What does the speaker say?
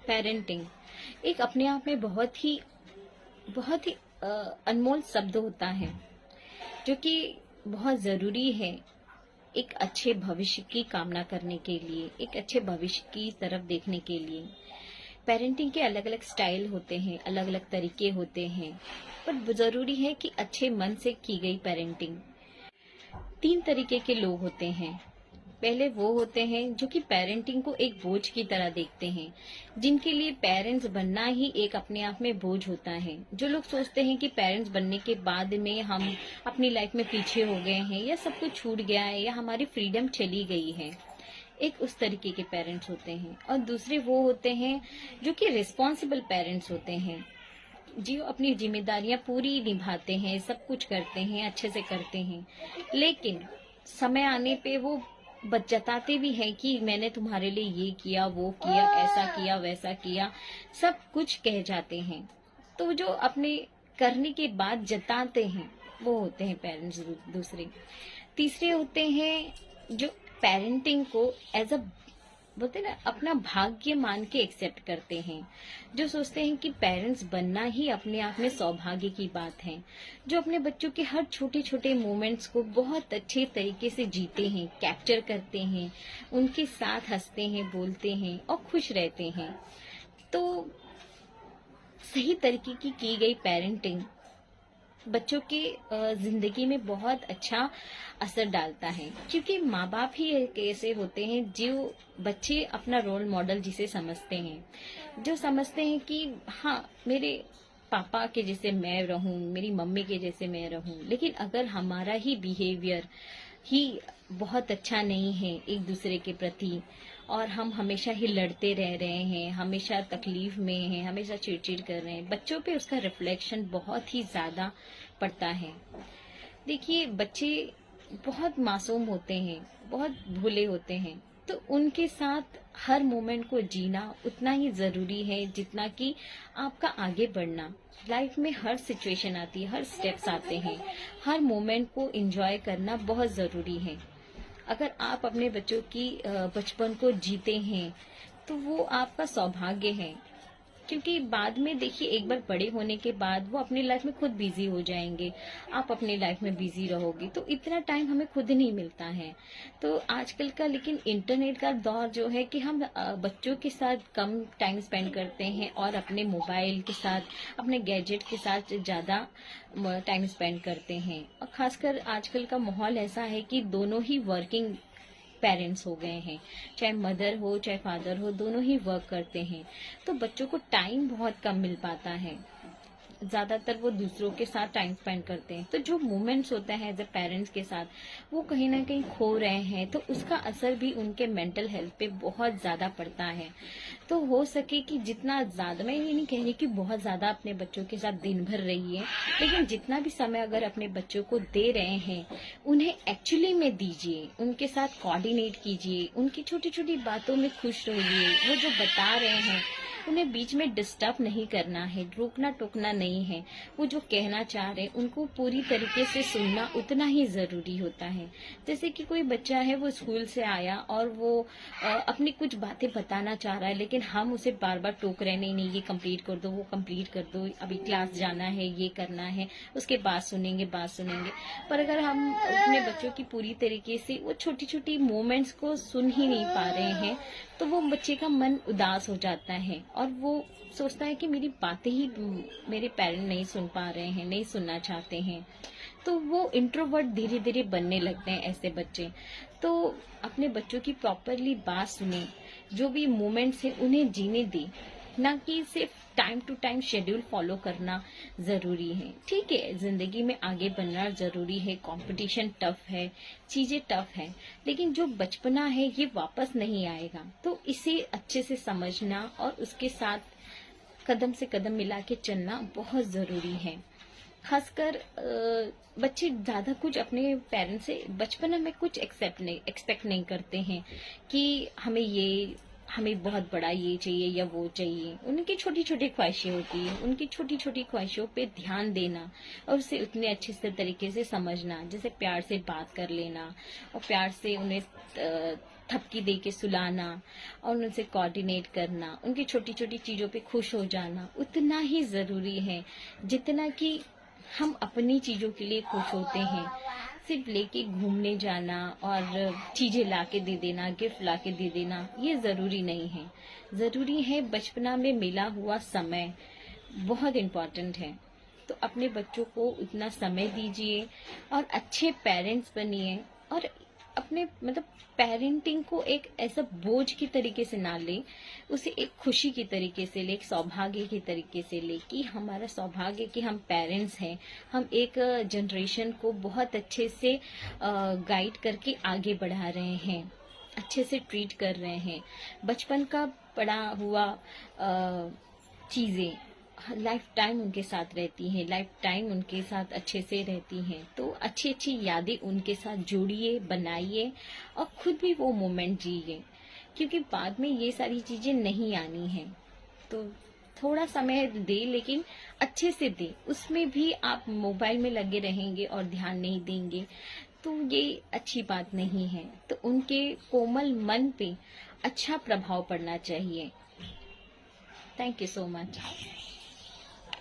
Parenting एक अपने आप में बहुत ही अनमोल शब्द होता है, जो कि बहुत जरूरी है एक अच्छे भविष्य की कामना करने के लिए, एक अच्छे भविष्य की तरफ देखने के लिए। पेरेंटिंग के अलग अलग स्टाइल होते हैं, अलग अलग तरीके होते हैं, पर जरूरी है कि अच्छे मन से की गई पेरेंटिंग। तीन तरीके के लोग होते हैं। पहले वो होते हैं जो कि पेरेंटिंग को एक बोझ की तरह देखते हैं, जिनके लिए पेरेंट्स बनना ही एक अपने आप में बोझ होता है। जो लोग सोचते हैं कि पेरेंट्स बनने के बाद में हम अपनी लाइफ में पीछे हो गए हैं, या सब कुछ छूट गया है, या हमारी फ्रीडम चली गई है। एक उस तरीके के पेरेंट्स होते हैं। और दूसरे वो होते हैं जो कि रिस्पॉन्सिबल पेरेंट्स होते हैं, जो अपनी जिम्मेदारियां पूरी निभाते हैं, सब कुछ करते हैं, अच्छे से करते हैं, लेकिन समय आने पे वो जताते भी हैं कि मैंने तुम्हारे लिए ये किया, वो किया, ऐसा किया, वैसा किया, सब कुछ कह जाते हैं। तो जो अपने करने के बाद जताते हैं वो होते हैं पेरेंट्स दूसरे। तीसरे होते हैं जो पेरेंटिंग को एज अ बोलते ना अपना भाग्य मान के एक्सेप्ट करते हैं, जो सोचते हैं कि पेरेंट्स बनना ही अपने आप में सौभाग्य की बात है, जो अपने बच्चों के हर छोटे छोटे मोमेंट्स को बहुत अच्छे तरीके से जीते हैं, कैप्चर करते हैं, उनके साथ हंसते हैं, बोलते हैं और खुश रहते हैं। तो सही तरीके की गई पेरेंटिंग बच्चों के जिंदगी में बहुत अच्छा असर डालता है, क्योंकि माँ बाप ही एक ऐसे होते हैं जो बच्चे अपना रोल मॉडल जिसे समझते हैं, जो समझते हैं कि हाँ, मेरे पापा के जैसे मैं रहूं, मेरी मम्मी के जैसे मैं रहूं। लेकिन अगर हमारा ही बिहेवियर ही बहुत अच्छा नहीं है एक दूसरे के प्रति, और हम हमेशा ही लड़ते रह रहे हैं, हमेशा तकलीफ में हैं, हमेशा चिड़चिड़ कर रहे हैं, बच्चों पे उसका रिफ्लेक्शन बहुत ही ज्यादा पड़ता है। देखिए, बच्चे बहुत मासूम होते हैं, बहुत भोले होते हैं, तो उनके साथ हर मोमेंट को जीना उतना ही जरूरी है जितना कि आपका आगे बढ़ना। लाइफ में हर सिचुएशन आती है, हर स्टेप्स आते हैं, हर मोमेंट को एंजॉय करना बहुत जरूरी है। अगर आप अपने बच्चों की बचपन को जीते हैं तो वो आपका सौभाग्य है, क्योंकि बाद में देखिए, एक बार बड़े होने के बाद वो अपनी लाइफ में खुद बिजी हो जाएंगे, आप अपनी लाइफ में बिजी रहोगे, तो इतना टाइम हमें खुद नहीं मिलता है। तो आजकल का लेकिन इंटरनेट का दौर जो है कि हम बच्चों के साथ कम टाइम स्पेंड करते हैं और अपने मोबाइल के साथ, अपने गैजेट के साथ ज्यादा टाइम स्पेंड करते हैं। और खासकर आजकल का माहौल ऐसा है कि दोनों ही वर्किंग पेरेंट्स हो गए हैं, चाहे मदर हो चाहे फादर हो, दोनों ही वर्क करते हैं, तो बच्चों को टाइम बहुत कम मिल पाता है। ज्यादातर वो दूसरों के साथ टाइम स्पेंड करते हैं, तो जो मोमेंट्स होता है एज ए पेरेंट्स के साथ, वो कहीं ना कहीं खो रहे हैं, तो उसका असर भी उनके मेंटल हेल्थ पे बहुत ज्यादा पड़ता है। तो हो सके कि जितना ज्यादा, मैं ये नहीं कह रही कि बहुत ज्यादा अपने बच्चों के साथ दिन भर रहिए, लेकिन जितना भी समय अगर अपने बच्चों को दे रहे हैं उन्हें एक्चुअली में दीजिए, उनके साथ कोऑर्डिनेट कीजिए, उनकी छोटी छोटी बातों में खुश रहिए। वो जो बता रहे हैं उन्हें बीच में डिस्टर्ब नहीं करना है, रोकना टोकना नहीं है। वो जो कहना चाह रहे हैं उनको पूरी तरीके से सुनना उतना ही जरूरी होता है। जैसे कि कोई बच्चा है, वो स्कूल से आया और वो अपनी कुछ बातें बताना चाह रहा है, लेकिन हम उसे बार बार टोक रहे, नहीं नहीं ये कंप्लीट कर दो, वो कंप्लीट कर दो, अभी क्लास जाना है, ये करना है, उसके बाद सुनेंगे, बात सुनेंगे। पर अगर हम अपने बच्चों की पूरी तरीके से वो छोटी छोटी मोमेंट्स को सुन ही नहीं पा रहे हैं, तो वो बच्चे का मन उदास हो जाता है और वो सोचता है कि मेरी बातें ही मेरे पेरेंट नहीं सुन पा रहे हैं, नहीं सुनना चाहते हैं। तो वो इंट्रोवर्ट धीरे धीरे बनने लगते हैं ऐसे बच्चे। तो अपने बच्चों की प्रॉपरली बात सुने, जो भी मोमेंट्स है उन्हें जीने दे, ना कि सिर्फ time to time schedule follow करना जरूरी है। ठीक है, जिंदगी में आगे बढ़ना जरूरी है, कंपटीशन टफ है, चीजें टफ है, लेकिन जो बचपना है ये वापस नहीं आएगा। तो इसे अच्छे से समझना और उसके साथ कदम से कदम मिला के चलना बहुत जरूरी है। खासकर बच्चे ज्यादा कुछ अपने पेरेंट्स से बचपन में कुछ एक्सपेक्ट नहीं करते हैं कि हमें बहुत बड़ा ये चाहिए या वो चाहिए। उनकी छोटी छोटी ख्वाहिशें होती है, उनकी छोटी छोटी ख्वाहिशों पे ध्यान देना और उसे उतने अच्छे तरीके से समझना, जैसे प्यार से बात कर लेना और प्यार से उन्हें थपकी दे के सुलाना और उनसे कोऑर्डिनेट करना, उनकी छोटी छोटी चीजों पे खुश हो जाना उतना ही जरूरी है जितना कि हम अपनी चीजों के लिए खुश होते हैं। सिर्फ लेके घूमने जाना और चीजें लाके दे देना, गिफ्ट लाके दे देना, ये जरूरी नहीं है। जरूरी है बचपना में मिला हुआ समय, बहुत इम्पोर्टेंट है। तो अपने बच्चों को उतना समय दीजिए और अच्छे पेरेंट्स बनिए और अपने मतलब पेरेंटिंग को एक ऐसा बोझ की तरीके से ना ले, उसे एक खुशी की तरीके से ले, एक सौभाग्य की तरीके से ले कि हमारा सौभाग्य कि हम पेरेंट्स हैं, हम एक जनरेशन को बहुत अच्छे से गाइड करके आगे बढ़ा रहे हैं, अच्छे से ट्रीट कर रहे हैं। बचपन का पड़ा हुआ चीजें लाइफ टाइम उनके साथ रहती हैं, लाइफ टाइम उनके साथ अच्छे से रहती हैं। तो अच्छी अच्छी यादें उनके साथ जोड़िए, बनाइए और खुद भी वो मोमेंट जिए, क्योंकि बाद में ये सारी चीजें नहीं आनी हैं। तो थोड़ा समय दे, लेकिन अच्छे से दे। उसमें भी आप मोबाइल में लगे रहेंगे और ध्यान नहीं देंगे तो ये अच्छी बात नहीं है। तो उनके कोमल मन पे अच्छा प्रभाव पड़ना चाहिए। Thank you so much.